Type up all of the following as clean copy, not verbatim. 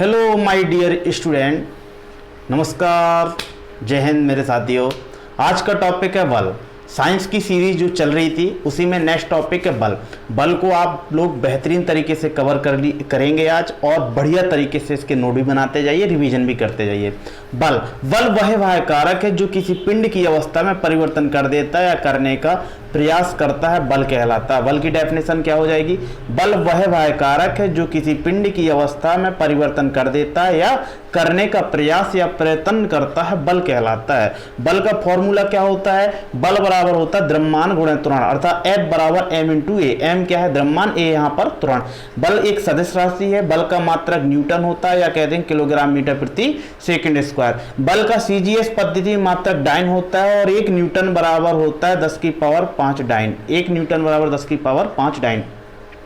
Hello my dear student, नमस्कार, जय हिंद मेरे साथियों। आज का टॉपिक है बल। साइंस की सीरीज जो चल रही थी उसी में नेक्स्ट टॉपिक है बल। बल को आप लोग बेहतरीन तरीके से कवर करेंगे आज, और बढ़िया तरीके से इसके नोट भी बनाते जाइए, रिवीजन भी करते जाइए। बल वह कारक है जो किसी पिंड की अवस्था में परिवर्तन कर देता है या करने का प्रयास करता है, बल कहलाता है। बल की डेफिनेशन क्या हो जाएगी? बल वह कारक है जो किसी पिंड की अवस्था में परिवर्तन कर देता है या करने का प्रयास या प्रयत्न करता है, बल कहलाता है। बल का फॉर्मूला क्या होता है? बल बराबर होता है द्रव्यमान गुणा त्वरण, अर्थात F बराबर m इंटू ए। एम क्या है? द्रव्यमान, ए यहाँ पर त्वरण। बल एक सदिश राशि है। बल का मात्रक न्यूटन होता है या कहते हैं किलोग्राम मीटर प्रति सेकंड स्क्वायर। बल का CGS पद्धति में मात्रक डाइन होता है और 1 न्यूटन बराबर होता है 10 की पावर 5 डाइन। 1 न्यूटन बराबर 10 की पावर 5 डाइन।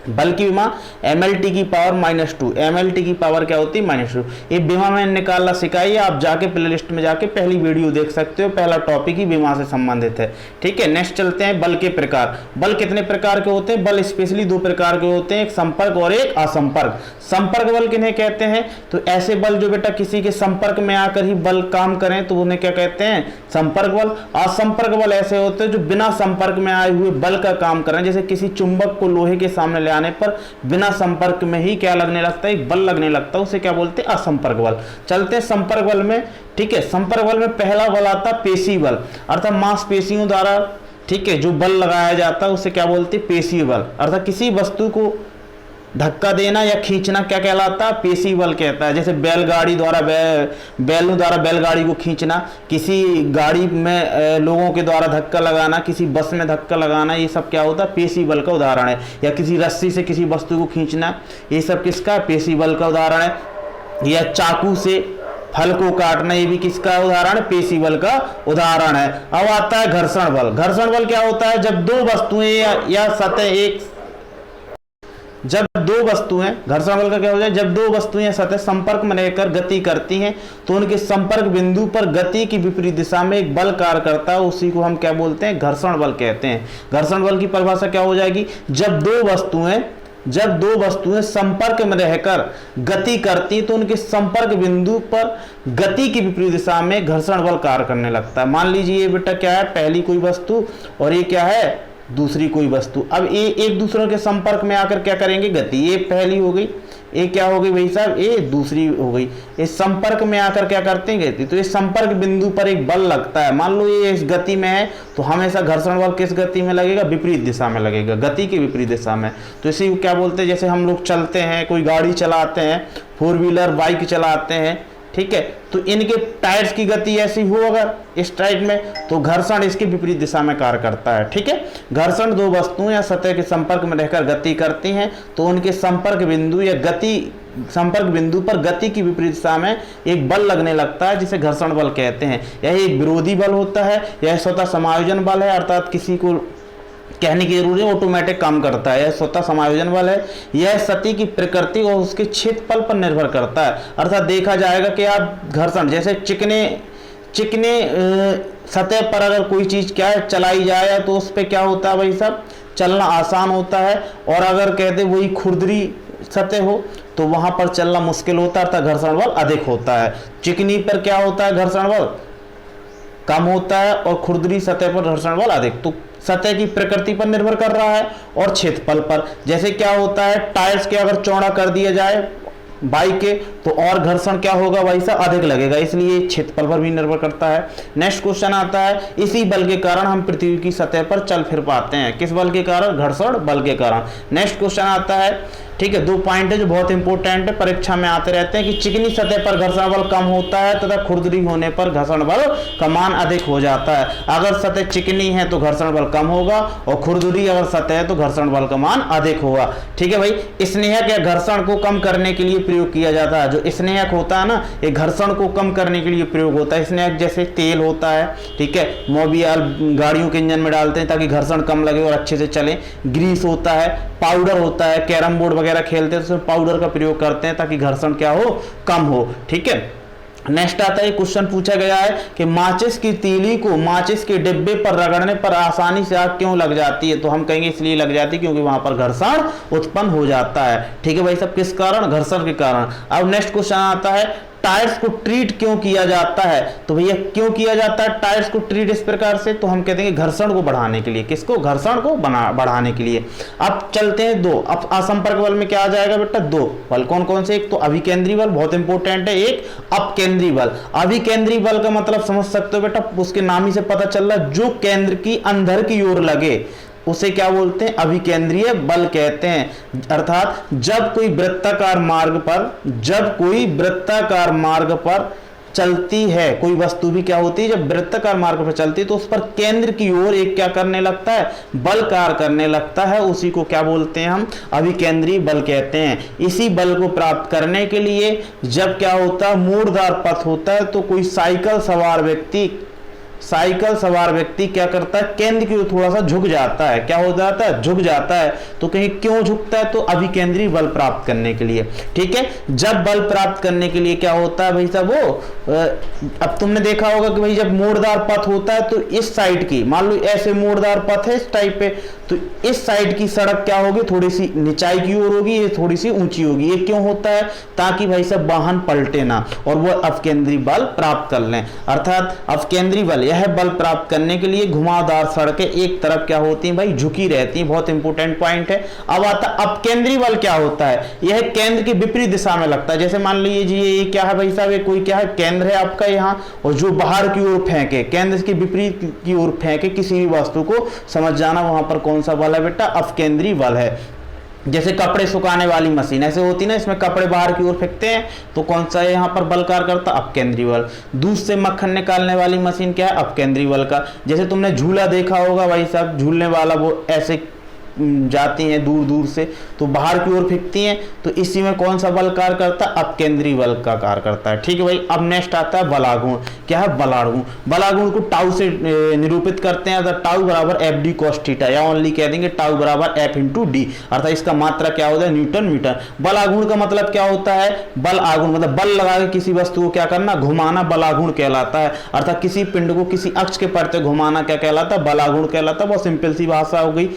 बल की विमा mLT की पावर -2। mLT की पावर क्या होती है? -2। ये विमा में निकालना सिखाइए, आप जाके प्लेलिस्ट में जाके पहली वीडियो देख सकते हो। पहला टॉपिक ही विमा से संबंधित है। ठीक है, नेक्स्ट चलते हैं बल के प्रकार। बल कितने प्रकार के होते हैं? बल स्पेशली 2 प्रकार के होते हैं, एक संपर्क और एक असंपर्क। संपर्क बल किन्हें कहते हैं? तो ऐसे बल जो बेटा किसी के संपर्क में आकर ही बल काम करें तो उन्हें क्या कहते हैं? संपर्क बल। असंपर्क बल ऐसे होते हैं जो बिना संपर्क में आए हुए बल का काम करें, जैसे किसी चुंबक को लोहे के सामने आने पर बिना संपर्क में ही क्या लगने लगता है? एक बल लगने लगता है, उसे क्या बोलते हैं? असंपर्क बल। चलते हैं संपर्क बल में। ठीक है, संपर्क बल में पहला बल आता है पेशी बल, अर्थात मांसपेशियों द्वारा, ठीक है, जो बल लगाया जाता है उसे क्या बोलते हैं? पेशी बल। अर्थात किसी वस्तु को धक्का देना या खींचना क्या कहलाता है? पेशी बल कहता है। जैसे बैलगाड़ी द्वारा बैलों द्वारा बैलगाड़ी को खींचना, किसी गाड़ी में लोगों के द्वारा धक्का लगाना, किसी बस में धक्का लगाना, ये सब क्या होता है? पेशी बल का उदाहरण है। या किसी रस्सी से किसी वस्तु को खींचना, ये सब किसका? पेशी बल का उदाहरण है। या चाकू से फल को काटना, ये भी किसका उदाहरण है? पेशी बल का उदाहरण है। अब आता है घर्षण बल। घर्षण बल क्या होता है? जब दो वस्तुएं या सतह घर्षण बल का क्या हो जाए? जब दो वस्तुएं सतह संपर्क में रहकर गति करती हैं तो उनके संपर्क बिंदु पर गति की विपरीत दिशा में एक बल कार्य करता है, उसी को हम क्या बोलते हैं? घर्षण बल कहते हैं। घर्षण बल की परिभाषा क्या हो जाएगी? जब दो वस्तुएं संपर्क में रहकर गति करती तो उनके संपर्क बिंदु पर गति की विपरीत दिशा में घर्षण बल कार्य करने लगता है। मान लीजिए ये बेटा क्या है? पहली कोई वस्तु और ये क्या है? दूसरी कोई वस्तु। अब ये एक दूसरे के संपर्क में आकर क्या करेंगे? गति। ये पहली हो गई, ये क्या हो गई भाई साहब? ये दूसरी हो गई। इस संपर्क में आकर क्या करते हैं? गति। तो इस संपर्क बिंदु पर एक बल लगता है। मान लो ये इस गति में है तो हमेशा घर्षण बल किस गति में लगेगा? विपरीत दिशा में लगेगा, गति की विपरीत दिशा में। तो इसी को क्या बोलते हैं? जैसे हम लोग चलते हैं, कोई गाड़ी चलाते हैं, 4 व्हीलर बाइक चलाते हैं, ठीक है, तो इनके टायर्स की गति ऐसी हो अगर इस टाइप में, तो घर्षण इसके विपरीत दिशा में कार्य करता है। ठीक है, घर्षण दो वस्तुएं या सतह के संपर्क में रहकर गति करती हैं तो उनके संपर्क बिंदु पर गति की विपरीत दिशा में एक बल लगने लगता है, जिसे घर्षण बल कहते हैं। यह एक विरोधी बल होता है, यह स्वतः समायोजन बल है, अर्थात किसी को कहने की जरूरत है, ऑटोमेटिक काम करता है। यह स्वतः समायोजन बल है। यह सतह की प्रकृति और उसके क्षेत्रफल पर निर्भर करता है। अर्थात देखा जाएगा कि आप घर्षण, जैसे चिकने सतह पर अगर कोई चीज क्या है चलाई जाए तो उस पर क्या होता है भाई साहब? चलना आसान होता है। और अगर कहते वही खुरदरी सतह हो तो वहां पर चलना मुश्किल होता है, अर्थात घर्षण बल अधिक होता है। चिकनी पर क्या होता है? घर्षण बल कम होता है और खुरदरी सतह पर घर्षण बल अधिक। तो सतह की प्रकृति पर निर्भर कर रहा है और क्षेत्रफल पर। जैसे क्या होता है? टायर्स के अगर चौड़ा कर दिया जाए बाइक के तो और घर्षण क्या होगा भाई साहब? अधिक लगेगा, इसलिए क्षेत्रफल पर भी निर्भर करता है। नेक्स्ट क्वेश्चन आता है, इसी बल के कारण हम पृथ्वी की सतह पर चल फिर पाते हैं। किस बल के कारण? घर्षण बल के कारण। नेक्स्ट क्वेश्चन आता है, ठीक है, 2 पॉइंट है जो बहुत इंपॉर्टेंट है, परीक्षा में आते रहते हैं कि चिकनी सतह पर घर्षण बल कम होता है तथा खुरदरी होने पर घर्षण बल का मान अधिक हो जाता है। अगर सतह चिकनी है तो घर्षण बल कम होगा और खुरदरी अगर सतह है तो घर्षण बल का मान अधिक होगा। ठीक है भाई, स्नेहक या घर्षण को कम करने के लिए प्रयोग किया जाता है। जो स्नेहक होता है ना, ये घर्षण को कम करने के लिए प्रयोग होता है। स्नेहक जैसे तेल होता है, ठीक है, मोबियल गाड़ियों के इंजन में डालते हैं ताकि घर्षण कम लगे और अच्छे से चले। ग्रीस होता है, पाउडर होता है, कैरम बोर्ड वगैरह खेलते हैं तो पाउडर का प्रयोग करते हैं ताकि घर्षण क्या हो? कम हो। ठीक है, नेक्स्ट आता है, क्वेश्चन पूछा गया है कि माचिस की तीली को माचिस के डिब्बे पर रगड़ने पर आसानी से आग क्यों लग जाती है? तो हम कहेंगे इसलिए लग जाती है क्योंकि वहां पर घर्षण उत्पन्न हो जाता है। ठीक है भाई साहब, किस कारण? घर्षण के कारण। अब नेक्स्ट क्वेश्चन आता है, टायर्स को ट्रीट क्यों किया जाता है? तो भैया क्यों किया जाता है टायर्स को ट्रीट इस प्रकार से? तो हम कहते हैं घर्षण को बढ़ाने के लिए। किसको? घर्षण को बढ़ाने के लिए। अब चलते हैं दो, अब असंपर्क बल में क्या आ जाएगा बेटा? दो बल। कौन कौन से? एक तो अभिकेंद्री बल, बहुत इंपॉर्टेंट है, एक अपकेंद्री बल। अभिकेंद्री बल का मतलब समझ सकते हो बेटा, उसके नाम ही से पता चल रहा है, जो केंद्र की अंदर की ओर लगे उसे क्या बोलते हैं? अभिकेंद्रीय बल कहते हैं। अर्थात जब कोई वृत्ताकार मार्ग पर चलती है कोई वस्तु भी क्या होती है, जब वृत्ताकार मार्ग पर चलती है तो उस पर केंद्र की ओर एक क्या करने लगता है? बल कार्य करने लगता है। उसी को क्या बोलते हैं हम? अभिकेंद्रीय बल कहते हैं। इसी बल को प्राप्त करने के लिए जब क्या होता है? मोड़दार पथ होता है तो कोई साइकिल सवार व्यक्ति क्या करता है? केंद्र की ओर थोड़ा सा झुक जाता है। क्या हो जाता है? झुक जाता है। तो कहीं क्यों झुकता है? तो अभिकेंद्री बल प्राप्त करने के लिए। ठीक है, जब बल प्राप्त करने के लिए क्या होता है भाई साहब? वो अब तुमने देखा होगा कि भाई जब मोड़दार पथ होता है तो इस साइड की, मान लो ऐसे मोड़दार पथ है इस टाइप पे, तो इस साइड की सड़क क्या होगी? थोड़ी सी निचाई की ओर होगी, ये थोड़ी सी ऊंची होगी। ये क्यों होता है? ताकि भाई साहब वाहन पलटे ना और वो अपकेंद्री बल प्राप्त कर लें। अर्थात अपकेंद्री बल, यह बल प्राप्त करने के लिए घुमावदार सड़कें एक तरफ क्या होती हैं भाई? झुकी रहती हैं। बहुत इंपॉर्टेंट पॉइंट है। अब आता अपकेंद्री बल क्या होता है? यह केंद्र के विपरीत दिशा में लगता है। जैसे मान लीजिए ये क्या है भाई साहब? ये कोई क्या है? केंद्र है आपका यहाँ, और जो बाहर की ओर फेंके, केंद्र के विपरीत की ओर फेंके किसी भी वस्तु को, समझ जाना वहां पर कौन सा बल है बेटा? अपकेंद्री बल है। जैसे कपड़े सुखाने वाली मशीन ऐसे होती ना, इसमें कपड़े बाहर की ओर फेंकते हैं तो कौन सा है यहाँ पर बल कार्य करता? अपकेंद्री बल। दूध से मक्खन निकालने वाली मशीन क्या है? अपकेंद्री बल का। जैसे तुमने झूला देखा होगा भाई साहब, झूलने वाला वो ऐसे जाती हैं दूर दूर से तो बाहर की ओर फेंकती हैं, तो इसी में कौन सा बल कार्य करता है? अपकेंद्रीय बल का कार्य करता है। ठीक है भाई। अब नेक्स्ट आता है बलागुण। क्या है? बलागुण। बलागुण को टाउ से निरूपित करते हैं। अर्थात टाउ बराबर एफ डी कॉस थीटा, या ओनली कह देंगे टाउ बराबर एफ इंटू डी। अर्थात इसका मात्रा क्या होता है? Newton metre. बलागुण का मतलब क्या होता है? बल आगुण मतलब बल लगा के किसी वस्तु को क्या करना? घुमाना, बलागुण कहलाता है। अर्थात किसी पिंड को किसी अक्ष के प्रति घुमाना क्या कहलाता है? बलागुण कहलाता है। बहुत सिंपल सी भाषा हो गई।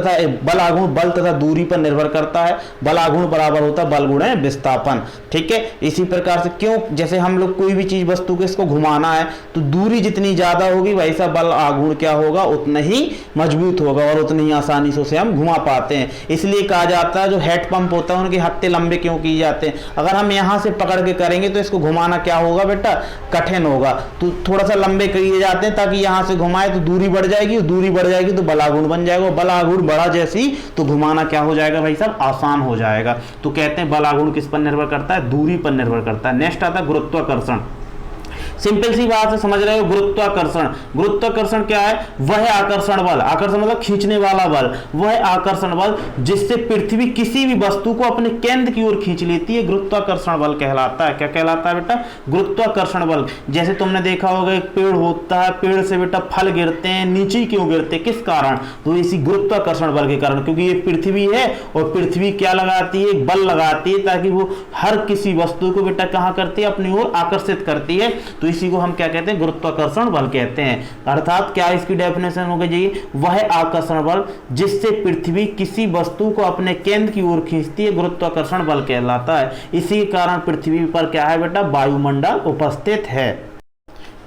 बल आगुण बल तथा दूरी पर निर्भर करता है। बल आगुण बराबर होता है बल गुणे विस्थापन। ठीक है, इसी प्रकार से क्यों? जैसे हम लोग कोई भी चीज वस्तु को इसको घुमाना है तो दूरी जितनी ज्यादा होगी वैसा बल आगुण क्या होगा? उतना ही मजबूत होगा और उतनी ही आसानी से उसे हम घुमा पाते हैं। इसलिए कहा जाता है जो हेड पंप होता है उनके हत्थे लंबे क्यों किए जाते हैं? अगर हम यहाँ से पकड़ के करेंगे तो इसको घुमाना क्या होगा बेटा? कठिन होगा। तो थोड़ा सा लंबे किए जाते हैं ताकि यहाँ से घुमाए तो दूरी बढ़ जाएगी, दूरी बढ़ जाएगी तो बल आगुण बन जाएगा। बल आगुण बढ़ा जैसी तो घुमाना क्या हो जाएगा भाई साहब? आसान हो जाएगा। तो कहते हैं बल आगुण किस पर निर्भर करता है? दूरी पर निर्भर करता है। नेक्स्ट आता है गुरुत्वाकर्षण। सिंपल सी बात है, समझ रहे हो? गुरुत्वाकर्षण। गुरुत्वाकर्षण क्या है? वह आकर्षण बल, आकर्षण मतलब खींचने वाला बल, वह आकर्षण बल जिससे पृथ्वी किसी भी वस्तु को अपने केंद्र की ओर खींच लेती है, गुरुत्वाकर्षण बल कहलाता है। क्या कहलाता है बेटा? गुरुत्वाकर्षण बल। जैसे तुमने देखा होगा एक पेड़ होता है, पेड़ से बेटा फल गिरते हैं, नीचे क्यों गिरते हैं? किस कारण? तो इसी गुरुत्वाकर्षण बल के कारण, क्योंकि ये पृथ्वी है और पृथ्वी क्या लगाती है? एक बल लगाती है ताकि वो हर किसी वस्तु को बेटा कहां करती है? अपनी ओर आकर्षित करती है। तो इसी को हम क्या कहते हैं? गुरुत्वाकर्षण बल कहते हैं। अर्थात क्या इसकी डेफिनेशन हो गई? वह आकर्षण बल जिससे पृथ्वी किसी वस्तु को अपने केंद्र की ओर खींचती है, गुरुत्वाकर्षण बल कहलाता है। इसी के कारण पृथ्वी पर क्या है बेटा? वायुमंडल उपस्थित है।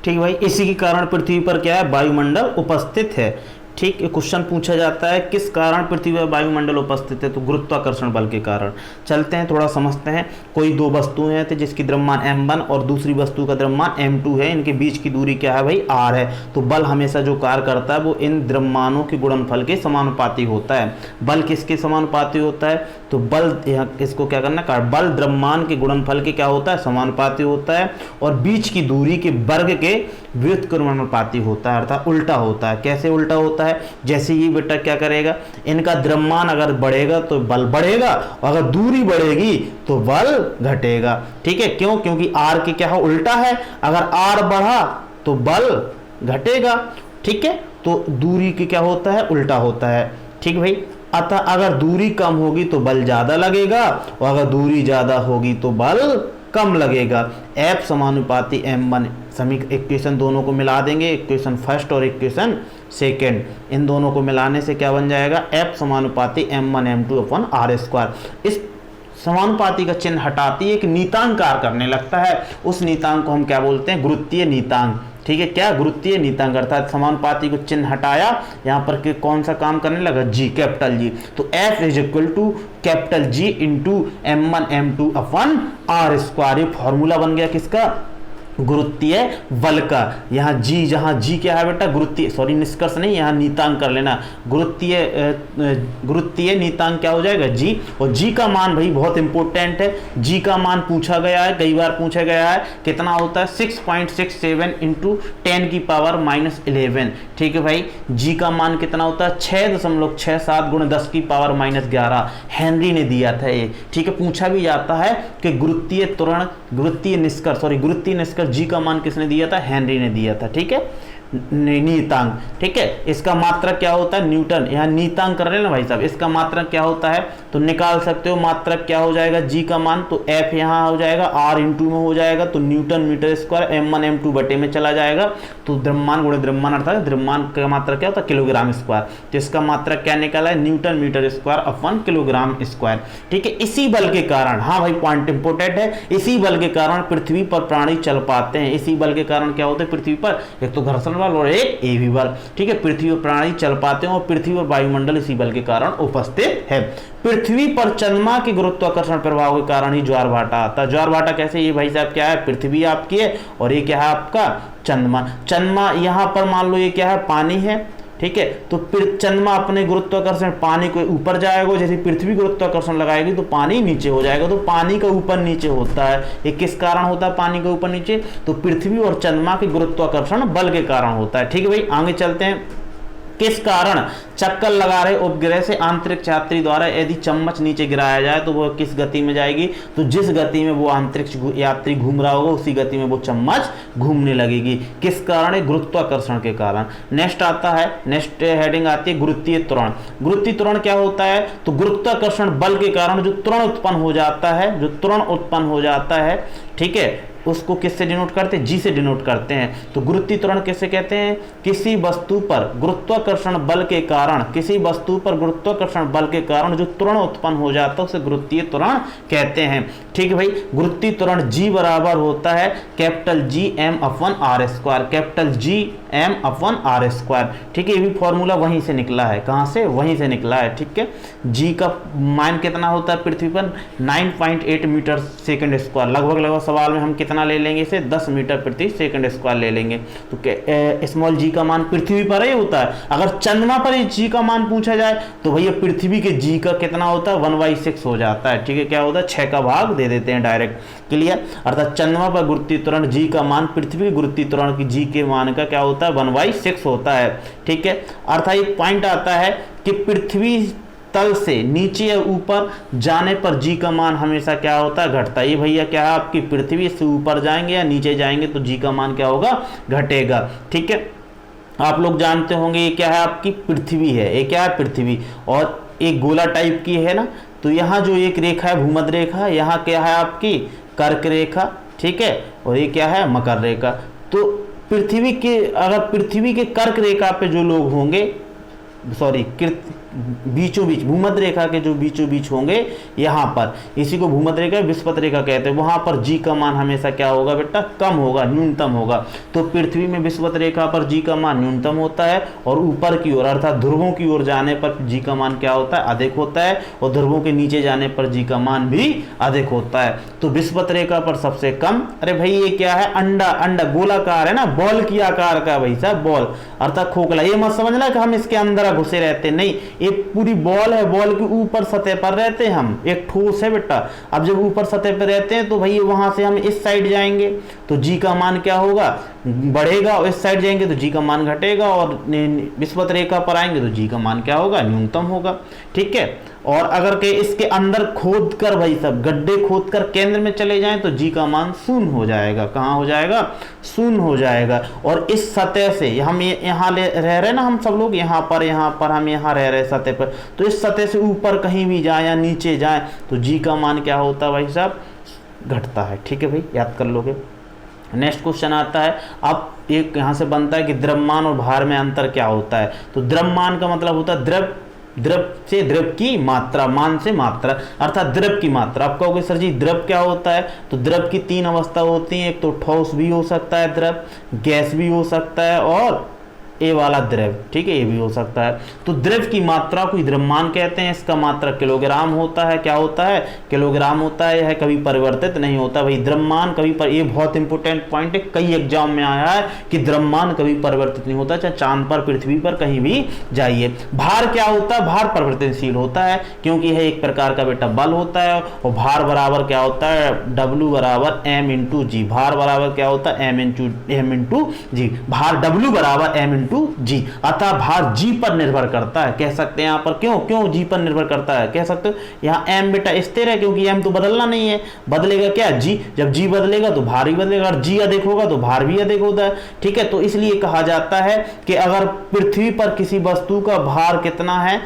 ठीक भाई, इसी के कारण पृथ्वी पर क्या है? वायुमंडल उपस्थित है। ठीक, क्वेश्चन पूछा जाता है किस कारण पृथ्वी पर वायुमंडल उपस्थित है? तो गुरुत्वाकर्षण बल के कारण। चलते हैं थोड़ा समझते हैं। कोई दो वस्तुएं हैं तो जिसकी द्रव्यमान m1 और दूसरी वस्तु का द्रव्यमान m2 है, इनके बीच की दूरी क्या है भाई? r है। तो बल हमेशा जो कार्य करता है वो इन द्रव्यमानों के गुणनफल के समानुपाती होता है। बल किसके समानुपाती होता है? तो बल इसको क्या करना है? बल द्रव्यमान के गुणनफल के क्या होता है? समानुपाती होता है। और बीच की दूरी के वर्ग के व्युत्क्रमानुपाती होता है, अर्थात उल्टा होता है। कैसे उल्टा होता है? जैसे ये बेटा क्या करेगा? इनका द्रव्यमान अगर बढ़ेगा तो बल बढ़ेगा, और अगर दूरी बढ़ेगी तो बल घटेगा। ठीक है, क्यों? क्योंकि r के क्या है? उल्टा है। अगर r बढ़ा तो बल घटेगा। ठीक है, तो दूरी के क्या होता है? उल्टा होता है। ठीक भाई, अतः अगर दूरी कम होगी तो बल ज्यादा लगेगा, और अगर दूरी ज्यादा होगी तो बल कम लगेगा। F समानुपाती m1 इक्वेशन दोनों को मिला देंगे, इक्वेशन फर्स्ट और इक्वेशन सेकेंड, इन दोनों को मिलाने से क्या बन जाएगा, F समानुपाती m1 m2 अपन r²। इस समानुपाती का चिन्ह हटाती है, एक नीतांक कार्य करने लगता है, उस नीतांक को हम क्या बोलते हैं, गुरुत्वीय नीतांक। ठीक है, क्या गुरुत्वीय नीतांक, अर्थात समानुपाती को चिन्ह हटाया, यहाँ पर के कौन सा काम करने लगा, जी, कैपिटल जी। तो F is equal to capital G into m1 m2 upon r²। ये फॉर्मूला बन गया किसका, गुरुत्वीय बल का। यहाँ जी, जहाँ जी क्या है बेटा, गुरुत्वीय, सॉरी निष्कर्ष नहीं, यहाँ नीतांक कर लेना, गुरुत्वीय नीतांक क्या हो जाएगा, जी। और जी का मान भाई बहुत इंपॉर्टेंट है, जी का मान पूछा गया है, कई बार पूछा गया है, कितना होता है 6.67 इंटू 10 की पावर -11। ठीक है भाई, जी का मान कितना होता है 6.67 गुणा 10 की पावर -11, हेनरी ने दिया था ये। ठीक है, पूछा भी जाता है कि गुरुत्वीय निष्कर्ष जी का मान किसने दिया था, हेनरी ने दिया था। ठीक है, नीतांक। ठीक है, इसका मात्रक क्या होता है, न्यूटन। यहाँ नीतांक कर रहे हैं ना भाई साहब, इसका मात्रक क्या होता है तो निकाल सकते हो, मात्रक क्या हो जाएगा, जी का मान, तो F यहाँ हो जाएगा, R इंटू में हो जाएगा, तो Newton metre square, m1 m2 बटे में चला जाएगा, तो द्रव्यमान गुणे द्रव्यमान, अर्थात द्रव्यमान का मात्रक क्या होता है, किलोग्राम स्क्वायर। तो इसका मात्रक क्या निकाला है, newton metre square upon kilogram square. ठीक है, इसी बल के कारण, हाँ भाई पॉइंट इंपोर्टेंट है, इसी बल के कारण पृथ्वी पर प्राणी चल पाते हैं। इसी बल के कारण क्या होता है पृथ्वी पर, एक तो घर्षण बल और एक एवी बल। ठीक है, पृथ्वी पर प्राणी चल पाते हैं और पृथ्वी और वायुमंडल इसी बल के कारण उपस्थित है। पृथ्वी पर चंद्रमा के गुरुत्वाकर्षण प्रभाव के कारण ही ज्वार भाटा आता है। ज्वार भाटा कैसे, ये भाई साहब क्या है, पृथ्वी आपकी है और ये क्या है आपका चंद्रमा। चंद्रमा यहाँ पर मान लो ये क्या है, पानी है। ठीक है, तो फिर चंद्रमा अपने गुरुत्वाकर्षण पानी को ऊपर जाएगा, जैसे पृथ्वी गुरुत्वाकर्षण लगाएगी तो पानी नीचे हो जाएगा। तो पानी का ऊपर नीचे होता है, ये किस कारण होता है पानी का ऊपर नीचे, तो पृथ्वी और चंद्रमा के गुरुत्वाकर्षण बल के कारण होता है। ठीक है भाई, आगे चलते हैं। किस कारण चक्कर लगा रहे उपग्रह से अंतरिक्ष यात्री द्वारा यदि चम्मच नीचे गिराया जाए तो वह किस गति में जाएगी, तो जिस गति में वो अंतरिक्ष यात्री घूम रहा होगा उसी गति में वो चम्मच घूमने लगेगी। किस कारण है, गुरुत्वाकर्षण के कारण। नेक्स्ट आता है, नेक्स्ट हेडिंग आती है गुरुत्वीय त्वरण। गुरुत्वीय त्वरण क्या होता है, तो गुरुत्वाकर्षण बल के कारण जो त्वरण उत्पन्न हो जाता है, जो त्वरण उत्पन्न हो जाता है, ठीक है, उसको किससे डिनोट करते हैं, जी से डिनोट करते हैं। तो गुरुत्वीय त्वरण किससे कहते हैं, किसी वस्तु पर गुरुत्वाकर्षण बल के कारण, किसी वस्तु पर गुरुत्वाकर्षण बल के कारण जो त्वरण उत्पन्न हो जाता है उसे गुरुत्वीय त्वरण कहते हैं। ठीक है भाई, गुरुत्वीय त्वरण जी बराबर होता है capital G M upon r², capital G M upon r²। ठीक है, ये भी फॉर्मूला वहीं से निकला है, कहाँ से, वहीं से निकला है। ठीक है, जी का मान कितना होता है पृथ्वी पर 9.8 मीटर सेकंड स्क्वायर, लगभग सवाल में हम कितना ले लेंगे इसे, 10 मीटर प्रति सेकंड स्क्वायर ले लेंगे। तो स्मॉल जी का मान पृथ्वी पर ही होता है। अगर चंद्रमा पर जी का मान पूछा जाए तो भैया पृथ्वी के जी का कितना होता है, 1/6 हो जाता है। ठीक है, क्या होता है, 6 का भाग दे देते हैं डायरेक्ट, क्लियर। अर्थात चंद्रमा पर गुरुत्वीय त्वरण जी का मान पृथ्वी गुरुत्वीय त्वरण की जी के मान का क्या होता है, 1/6 होता है। ठीक है, अर्थात एक पॉइंट आता है कि पृथ्वी तल से नीचे या ऊपर जाने पर जी का मान हमेशा क्या होता है, घटता है। ये भैया क्या है, आपकी पृथ्वी से ऊपर जाएंगे या नीचे जाएंगे तो जी का मान क्या होगा, घटेगा। ठीक है, आप लोग जानते होंगे ये क्या है, आपकी पृथ्वी है, ये क्या है, पृथ्वी, और एक गोला टाइप की है ना, तो यहाँ जो एक रेखा है भूमध्य रेखा, यहाँ क्या है आपकी कर्क रेखा। ठीक है, और ये क्या है, मकर रेखा। तो पृथ्वी के, अगर पृथ्वी के कर्क रेखा पे जो लोग होंगे, सॉरी बीचों बीच, भूमध्य रेखा के जो बीचों बीच होंगे, यहाँ पर, इसी को भूमध्य रेखा विषुवत रेखा कहते हैं, वहां पर जी का मान हमेशा क्या होगा बेटा, कम होगा, न्यूनतम होगा। तो पृथ्वी में विषुवत रेखा पर जी का मान न्यूनतम होता है और ऊपर की ओर अर्थात ध्रुवों की ओर जाने पर जी का मान क्या होता है, अधिक होता है, और ध्रुवों के नीचे जाने पर जी का मान भी अधिक होता है। तो विषुवत रेखा पर सबसे कम। अरे भाई ये क्या है, अंडा, अंडा गोलाकार है ना, बॉल की आकार का भाई साहब, बॉल अर्थात खोखला। ये मत समझना कि हम इसके अंदर घुसे रहते, नहीं, एक पूरी बॉल है, बॉल के ऊपर सतह पर रहते हैं हम, एक ठोस है बेटा। अब जब ऊपर सतह पर रहते हैं तो भाई वहां से हम इस साइड जाएंगे तो जी का मान क्या होगा, बढ़ेगा, और इस साइड जाएंगे तो जी का मान घटेगा, और विषुवत रेखा पर आएंगे तो जी का मान क्या होगा, न्यूनतम होगा। ठीक है, और अगर के इसके अंदर खोद कर भाई सब गड्ढे खोद कर केंद्र में चले जाएं तो जी का मान शून्य हो जाएगा। कहाँ हो जाएगा, शून्य हो जाएगा। और इस सतह से हम यहाँ रह रहे ना, हम सब लोग यहाँ पर हम यहाँ रह रहे सतह पर, तो इस सतह से ऊपर कहीं भी जाए या नीचे जाए तो जी का मान क्या होता है भाई साहब, घटता है। ठीक है भाई, याद कर लोगे। नेक्स्ट क्वेश्चन आता है, अब एक यहाँ से बनता है कि द्रव्यमान और भार में अंतर क्या होता है। तो द्रव्यमान का मतलब होता है द्रव, द्रव से द्रव की मात्रा, मान से मात्रा, अर्थात द्रव की मात्रा। आप कहोगे सर जी द्रव क्या होता है, तो द्रव की 3 अवस्था होती हैं, एक तो ठोस भी हो सकता है द्रव, गैस भी हो सकता है और ए वाला द्रव। ठीक है, ये भी हो सकता है। तो द्रव की मात्रा को द्रव्यमान कहते हैं। इसका मात्रा किलोग्राम होता है। क्या होता है, किलोग्राम होता है। यह कभी परिवर्तित नहीं होता भाई। द्रव्यमान कभी पर, ये बहुत इंपॉर्टेंट पॉइंट है, कई एग्जाम में आया है कि द्रव्यमान कभी परिवर्तित नहीं होता, चाहे चांद पर, पृथ्वी पर, कहीं भी जाइए। भार क्या होता है, भार परिवर्तनशील होता है, क्योंकि यह एक प्रकार का बेटा बल होता है। और भार बराबर क्या होता है, W बराबर M इंटू जी। भार बराबर क्या होता है, M इंटू जी। भार W बराबर M जी, अतः भार जी पर निर्भर करता है। कह सकते हैं यहाँ पर क्यों जी पर निर्भर करता है, कह सकते हो यहाँ एम बेटा स्थिर है, क्योंकि एम तो बदलना नहीं है। बदलेगा क्या, जी। जब जी बदलेगा तो भार भी बदलेगा, और जी अधिक होगा तो भार भी अधिक होता है। ठीक है, तो इसलिए कहा जाता है कि अगर पृथ्वी पर किसी वस्तु का भार कितना है,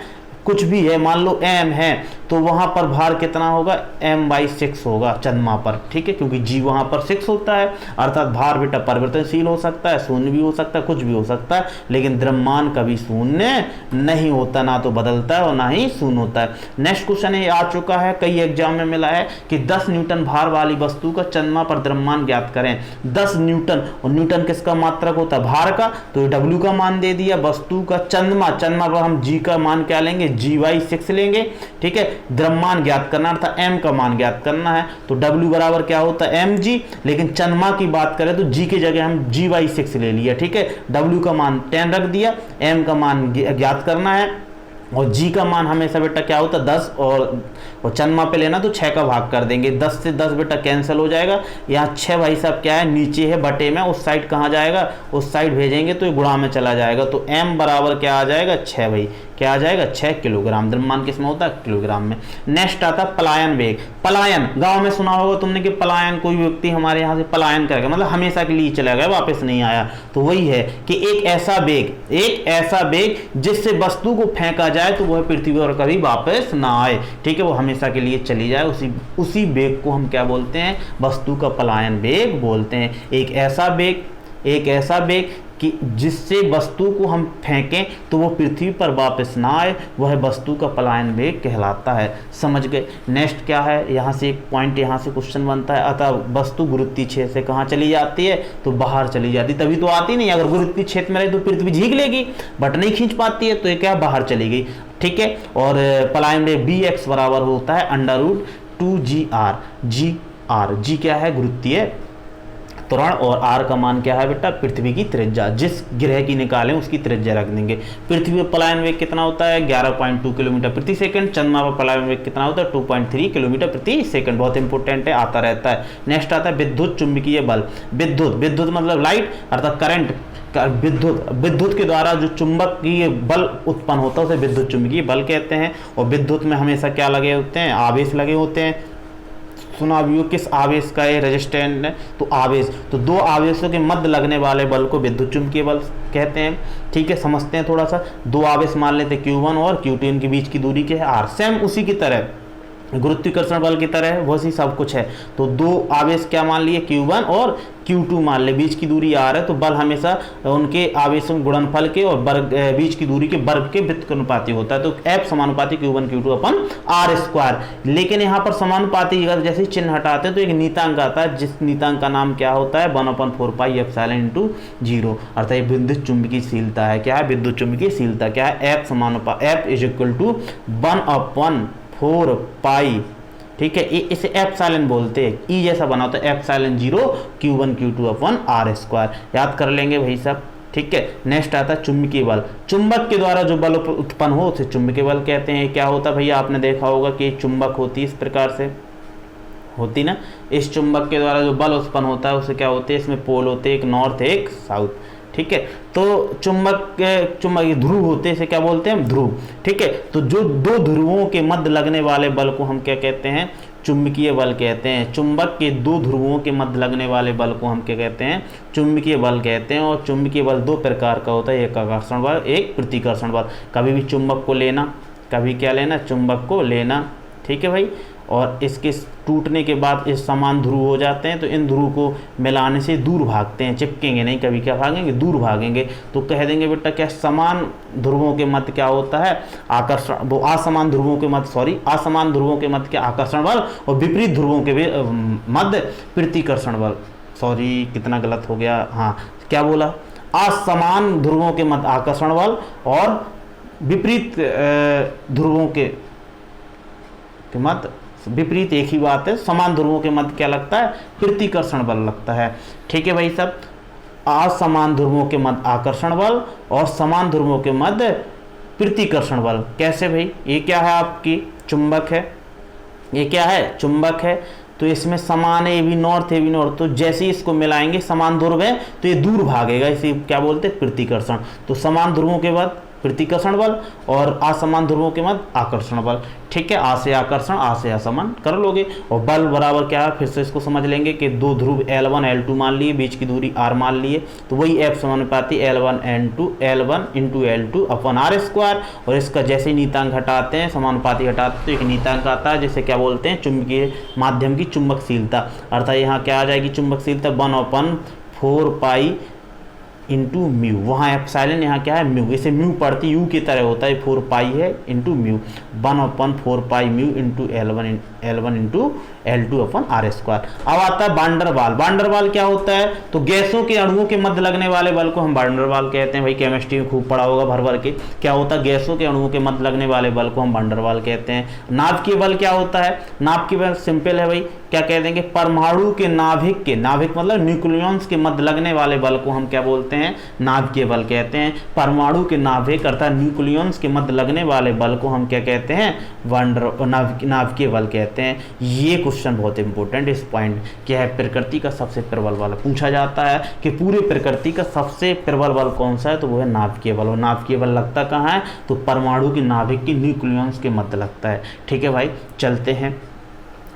कुछ भी है, मान लो m है, तो वहां पर भार कितना होगा, m/6 होगा चंद्रमा पर। ठीक है, क्योंकि g वहां पर 6 होता है। अर्थात भार बेटा परिवर्तनशील हो सकता है, शून्य भी हो सकता है, कुछ भी हो सकता है, लेकिन द्रव्यमान कभी शून्य नहीं होता, ना तो बदलता है और ना ही शून्य होता है। नेक्स्ट क्वेश्चन ये आ चुका है, कई एग्जाम में मिला है कि 10 न्यूटन भार वाली वस्तु का चंद्रमा पर द्रव्यमान ज्ञात करें। 10 न्यूटन, और न्यूटन किसका मात्रक होता है, भार का, तो W का मान दे दिया। वस्तु का चंद्रमा पर हम g का मान क्या लेंगे, G/6 लेंगे। ठीक है, द्रव्यमान ज्ञात करना अर्थात m का मान ज्ञात करना है, तो W बराबर क्या होता है, mg। लेकिन चंद्रमा की बात करें तो g की जगह हम G/6 ले लिया। ठीक है, W का मान 10 रख दिया, m का मान ज्ञात करना है, और g का मान हमेशा बेटा क्या होता है 10, और चंद्रमा पे लेना तो 6 का भाग कर देंगे। 10 से 10 बेटा कैंसिल हो जाएगा। यहाँ 6 भाई साहब क्या है, नीचे है बटे में, उस साइड कहाँ जाएगा, उस साइड भेजेंगे तो ये गुणा में चला जाएगा। तो m बराबर क्या आ जाएगा, 6 भाई, क्या आ जाएगा, 6 किलोग्राम। द्रव्यमान किस में होता है, किलोग्राम में। नेक्स्ट आता है पलायन वेग। पलायन गांव में सुना होगा तुमने कि पलायन, कोई व्यक्ति हमारे यहाँ से पलायन करेगा, मतलब हमेशा के लिए चला गया, वापस नहीं आया। तो वही है कि एक ऐसा वेग जिससे वस्तु को फेंका जाए तो वह पृथ्वी पर कभी वापस ना आए। ठीक है, वो हमेशा के लिए चली जाए, उसी वेग को हम क्या बोलते हैं, वस्तु का पलायन वेग बोलते हैं। एक ऐसा वेग कि जिससे वस्तु को हम फेंकें तो वो पृथ्वी पर वापस ना आए, वह वस्तु का पलायन वेग कहलाता है। समझ गए। नेक्स्ट क्या है, यहाँ से एक पॉइंट, यहाँ से क्वेश्चन बनता है, अतः वस्तु गुरुत्वीय क्षेत्र से कहाँ चली जाती है, तो बाहर चली जाती, तभी तो आती नहीं। अगर गुरुत्वीय क्षेत्र में रहे तो पृथ्वी झीक लेगी, बट नहीं खींच पाती है, तो ये क्या, बाहर चली गई। ठीक है, और पलायन वेग Bx बराबर होता है √2gr। जी क्या है, गुरुत्वीय त्वरण, और r का मान क्या है बेटा, पृथ्वी की त्रिज्या। जिस ग्रह की निकालें उसकी त्रिज्या रख देंगे। पृथ्वी पर पलायन वेग कितना होता है, 11.2 किलोमीटर प्रति सेकंड। चंद्रमा पर पलायन वेग कितना होता है, 2.3 किलोमीटर प्रति सेकंड। बहुत इंपॉर्टेंट है, आता रहता है। नेक्स्ट आता है विद्युत चुंबकीय बल। विद्युत मतलब लाइट, अर्थात करंट। विद्युत के द्वारा जो चुंबकीय बल उत्पन्न होता है उसे विद्युत चुंबकीय बल कहते हैं। और विद्युत में हमेशा क्या लगे होते हैं, आवेश लगे होते हैं। सुना भी हो किस आवेश का ये रेजिस्टेंट है, तो आवेश, तो दो आवेशों के मध्य लगने वाले बल को विद्युत चुंबकीय बल कहते हैं। ठीक है, समझते हैं थोड़ा सा। दो आवेश मान लेते हैं Q1 और Q2, इनके बीच की दूरी क्या है, R। सेम उसी की तरह गुरुत्वाकर्षण बल की तरह वैसी सब कुछ है। तो दो आवेश क्या मान लिए, Q1 और Q2 मान ले, बीच की दूरी R है, तो बल हमेशा उनके आवेशों के गुणनफल के और बीच की दूरी के वर्ग के व्युत्क्रमानुपाती होता है। तो F समानुपाती Q1 Q2 अपन R²। लेकिन यहाँ पर समानुपाती जैसे चिन्ह हटाते हैं तो एक नीतांक आता है, जिस नीतांक का नाम क्या होता है, 1/4πε/0। अर्थात ये विद्युत चुंबकीयशीलता है। क्या है, विद्युत चुंबकीयशीलता क्या है, F = 1/4π। ठीक है, इसे एप्सिलॉन बोलते हैं, ई जैसा बना होता है, ε0 Q1 Q2 अपन R²। याद कर लेंगे भाई साहब। ठीक है, नेक्स्ट आता है चुंबकीय बल। चुंबक के द्वारा जो बल उत्पन्न हो उसे चुंबकीय बल कहते हैं। क्या होता है भैया, आपने देखा होगा कि चुंबक होती है इस प्रकार से, होती ना, इस चुंबक के द्वारा जो बल उत्पन्न होता है उसे क्या होते हैं, इसमें पोल होते हैं, एक नॉर्थ एक साउथ। ठीक है, तो चुंबक ध्रुव होते हैं, इसे क्या बोलते हैं, ध्रुव। ठीक है, तो जो दो ध्रुवों के मध्य लगने वाले बल को हम क्या कहते हैं, चुंबकीय बल कहते हैं। चुंबक के दो ध्रुवों के मध्य लगने वाले बल को हम क्या कहते हैं, चुंबकीय बल कहते हैं। और चुंबकीय बल दो प्रकार का होता है, एक आकर्षण बल, एक प्रतिकर्षण बल। कभी भी चुंबक को लेना, कभी क्या लेना, चुंबक को लेना। ठीक है भाई। और इसके टूटने के बाद इस समान ध्रुव हो जाते हैं, तो इन ध्रुव को मिलाने से दूर भागते हैं, चिपकेंगे नहीं कभी, क्या भागेंगे, दूर भागेंगे। तो कह देंगे बेटा क्या समान ध्रुवों के मध्य क्या होता है, आकर्षण, वो असमान ध्रुवों के मध्य, असमान ध्रुवों के मध्य क्या, आकर्षण बल, और विपरीत ध्रुवों के मध्य प्रतिकर्षण बल। कितना गलत हो गया, हाँ क्या बोला, असमान ध्रुवों के मध्य आकर्षण बल और विपरीत ध्रुवों के मध्य, विपरीत एक ही बात है, समान ध्रुवों के मध्य क्या लगता है, प्रतिकर्षण बल लगता है। ठीक है भाई सब, असमान ध्रुवों के मध्य आकर्षण बल और समान ध्रुवों के मध्य प्रतिकर्षण बल। कैसे भाई, ये क्या है आपकी चुंबक है, ये क्या है चुंबक है, तो इसमें समान है, ए बी नॉर्थ, तो जैसे ही इसको मिलाएंगे समान ध्रुव है तो ये दूर भागेगा, इसे क्या बोलते हैं, प्रतिकर्षण। तो समान ध्रुवों के बाद प्रतिकर्षण बल और असमान ध्रुवों के मध्य आकर्षण बल। ठीक है, आ से आकर्षण, आ से असमान कर लोगे। और बल बराबर क्या है, फिर से इसको समझ लेंगे कि दो ध्रुव L1 L2 मान लिए, बीच की दूरी r मान लिए, तो वही F समानुपाती L1 इंटू L2 अपन r²। और इसका जैसे नीतांक हटाते हैं, समानुपाती हटाते हैं, तो एक नीतांक आता है जिसे क्या बोलते हैं, चुंबकीय माध्यम की चुंबकशीलता। अर्थात यहाँ क्या आ जाएगी चुंबकशीलता, 1/4 पाई इंटू म्यू, वहाँ एप्सिलॉन, यहाँ क्या है म्यू, इसे म्यू पढ़ती यू की तरह होता है, 4 पाई है इंटू म्यू, 1/4 पाई mu into L1 into L2 अपन r²। अब आता है वांडरवाल। वांडरवाल क्या होता है, तो गैसों के अणुओं के मध्य लगने वाले बल को हम वांडरवाल कहते हैं। भाई केमिस्ट्री में खूब पढ़ा होगा भर भर के, क्या होता है, गैसों के अणुओं के मध्य लगने वाले बल को हम वांडरवाल कहते हैं। नाभिकीय बल क्या होता है, नाभिकीय बल सिंपल है भाई, क्या कह देंगे, परमाणु के नाभिक के, नाभिक मतलब न्यूक्लियॉन्स के मध्य लगने वाले बल को हम क्या बोलते हैं, नाभिकीय बल कहते हैं। परमाणु के नाभिक अर्थात न्यूक्लियॉन्स के मध्य लगने वाले बल को हम क्या कहते हैं, नाभिकीय बल कहते हैं। ये क्वेश्चन बहुत इंपॉर्टेंट, इस पॉइंट क्या है, प्रकृति का सबसे प्रबल बल पूछा जाता है कि पूरे प्रकृति का सबसे प्रबल बल कौन सा है, तो वो है नाभिकीय बल। और नाभिकीय बल लगता कहाँ है, तो परमाणु के नाभिक की न्यूक्लियॉन्स के मध्य लगता है। ठीक है भाई, चलते हैं,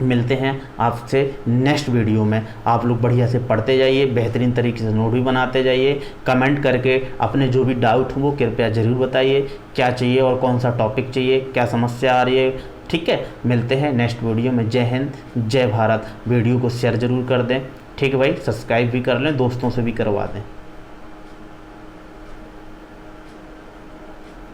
मिलते हैं आपसे नेक्स्ट वीडियो में। आप लोग बढ़िया से पढ़ते जाइए, बेहतरीन तरीके से नोट भी बनाते जाइए, कमेंट करके अपने जो भी डाउट हो वो कृपया ज़रूर बताइए, क्या चाहिए और कौन सा टॉपिक चाहिए, क्या समस्या आ रही है। ठीक है, मिलते हैं नेक्स्ट वीडियो में। जय हिंद, जय भारत। वीडियो को शेयर ज़रूर कर दें। ठीक है भाई, सब्सक्राइब भी कर लें, दोस्तों से भी करवा दें।